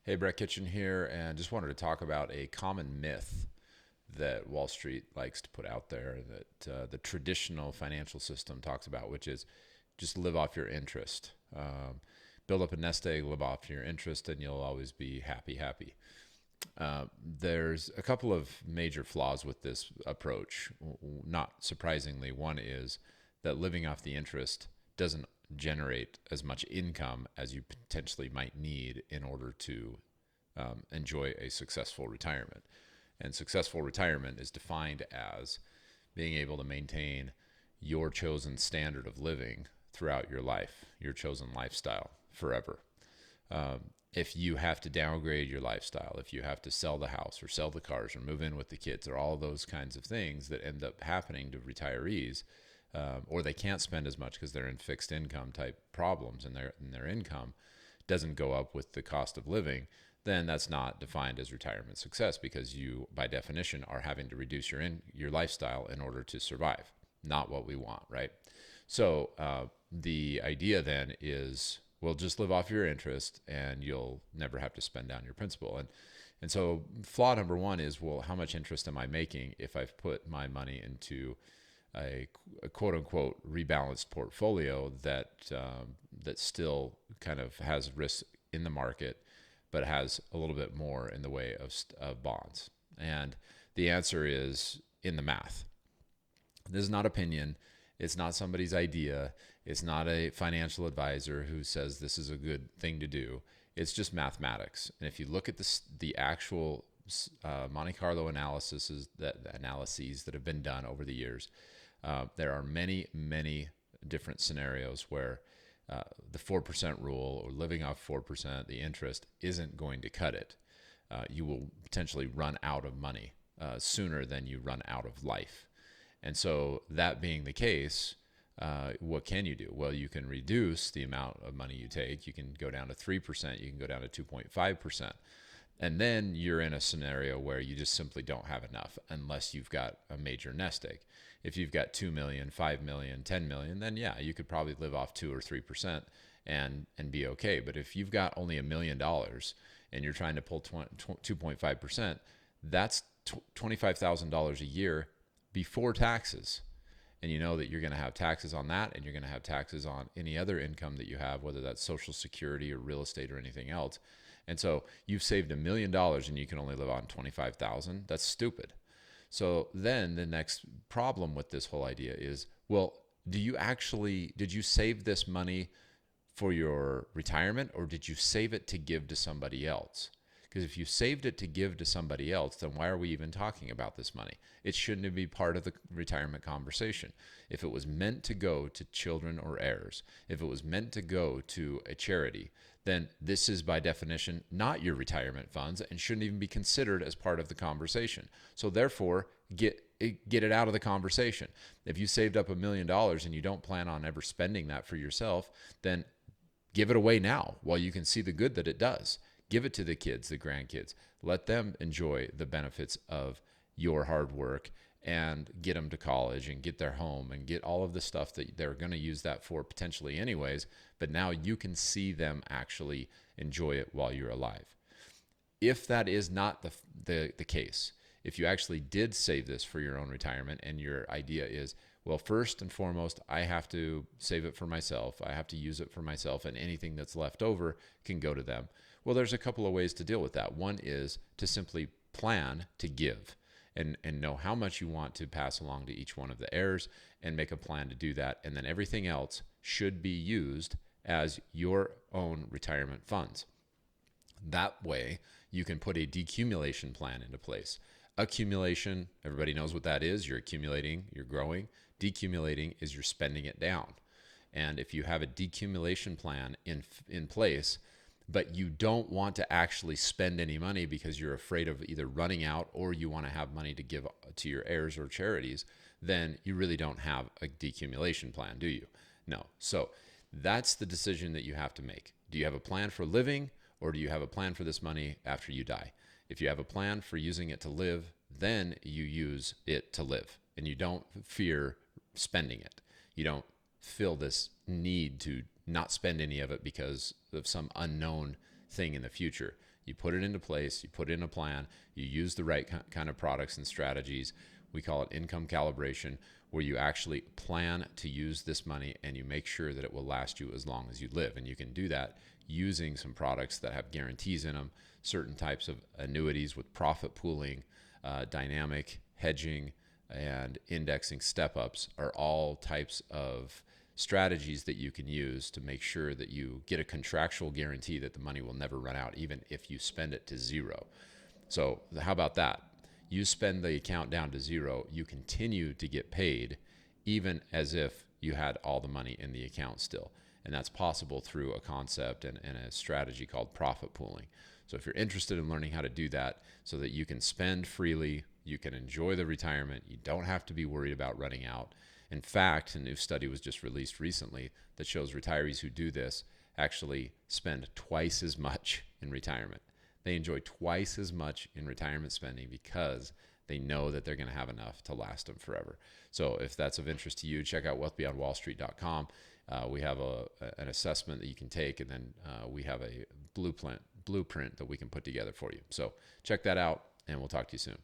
Hey, Brett Kitchen here, and just wanted to talk about a common myth that Wall Street likes to put out there that the traditional financial system talks about, which is just live off your interest. Build up a nest egg, live off your interest, and you'll always be happy, happy. There's a couple of major flaws with this approach. Not surprisingly, one is that living off the interest doesn't generate as much income as you potentially might need in order to enjoy a successful retirement. And successful retirement is defined as being able to maintain your chosen standard of living throughout your life, your chosen lifestyle forever. If you have to downgrade your lifestyle, if you have to sell the house or sell the cars or move in with the kids or all those kinds of things that end up happening to retirees, or they can't spend as much because they're in fixed income type problems and their income doesn't go up with the cost of living, then that's not defined as retirement success because you, by definition, are having to reduce your lifestyle in order to survive. Not what we want, right? So the idea then is, well, just live off your interest and you'll never have to spend down your principal. And so flaw number one is, well, how much interest am I making if I've put my money into a quote unquote rebalanced portfolio that still kind of has risk in the market, but has a little bit more in the way of bonds? And the answer is in the math. This is not opinion. It's not somebody's idea. It's not a financial advisor who says this is a good thing to do. It's just mathematics. And if you look at the actual Monte Carlo analyses that have been done over the years, there are many, many different scenarios where the 4% rule or living off 4%, the interest, isn't going to cut it. You will potentially run out of money sooner than you run out of life. And so that being the case, what can you do? Well, you can reduce the amount of money you take. You can go down to 3%. You can go down to 2.5%. And then you're in a scenario where you just simply don't have enough unless you've got a major nest egg. If you've got 2 million, 5 million, 10 million, then yeah, you could probably live off 2 or 3% and be okay. But if you've got only $1 million and you're trying to pull 2.5%, that's $25,000 a year before taxes. And you know that you're going to have taxes on that, and you're going to have taxes on any other income that you have, whether that's Social Security or real estate or anything else. And so you've saved $1 million and you can only live on 25,000. That's stupid. So then the next problem with this whole idea is, well, did you save this money for your retirement, or did you save it to give to somebody else? Because if you saved it to give to somebody else, then why are we even talking about this money? It shouldn't be part of the retirement conversation. If it was meant to go to children or heirs, if it was meant to go to a charity, then this is by definition not your retirement funds and shouldn't even be considered as part of the conversation. So therefore, get it out of the conversation. If you saved up $1 million and you don't plan on ever spending that for yourself, then give it away now while you can see the good that it does. Give it to the kids, the grandkids. Let them enjoy the benefits of your hard work and get them to college and get their home and get all of the stuff that they're going to use that for potentially anyways. But now you can see them actually enjoy it while you're alive. If that is not the case, if you actually did save this for your own retirement and your idea is, well, first and foremost, I have to save it for myself. I have to use it for myself, and anything that's left over can go to them. Well, there's a couple of ways to deal with that. One is to simply plan to give and know how much you want to pass along to each one of the heirs and make a plan to do that. And then everything else should be used as your own retirement funds. That way, you can put a decumulation plan into place. Accumulation, everybody knows what that is. You're accumulating, you're growing. Decumulating is you're spending it down. And if you have a decumulation plan in place, but you don't want to actually spend any money because you're afraid of either running out or you want to have money to give to your heirs or charities, then you really don't have a decumulation plan, do you? No. So that's the decision that you have to make. Do you have a plan for living, or do you have a plan for this money after you die? If you have a plan for using it to live, then you use it to live, and you don't fear spending it. You don't feel this need to not spend any of it because of some unknown thing in the future. You put it into place, you put in a plan, you use the right kind of products and strategies. We call it income calibration, where you actually plan to use this money and you make sure that it will last you as long as you live. And you can do that using some products that have guarantees in them, certain types of annuities with profit pooling, dynamic hedging, and indexing step-ups are all types of strategies that you can use to make sure that you get a contractual guarantee that the money will never run out, even if you spend it to zero. So how about that? You spend the account down to zero, you continue to get paid even as if you had all the money in the account still. And that's possible through a concept and a strategy called profit pooling. So if you're interested in learning how to do that so that you can spend freely, you can enjoy the retirement, you don't have to be worried about running out. In fact, a new study was just released recently that shows retirees who do this actually spend twice as much in retirement. They enjoy twice as much in retirement spending because they know that they're going to have enough to last them forever. So if that's of interest to you, check out wealthbeyondwallstreet.com. We have an assessment that you can take, and then we have a blueprint that we can put together for you. So check that out, and we'll talk to you soon.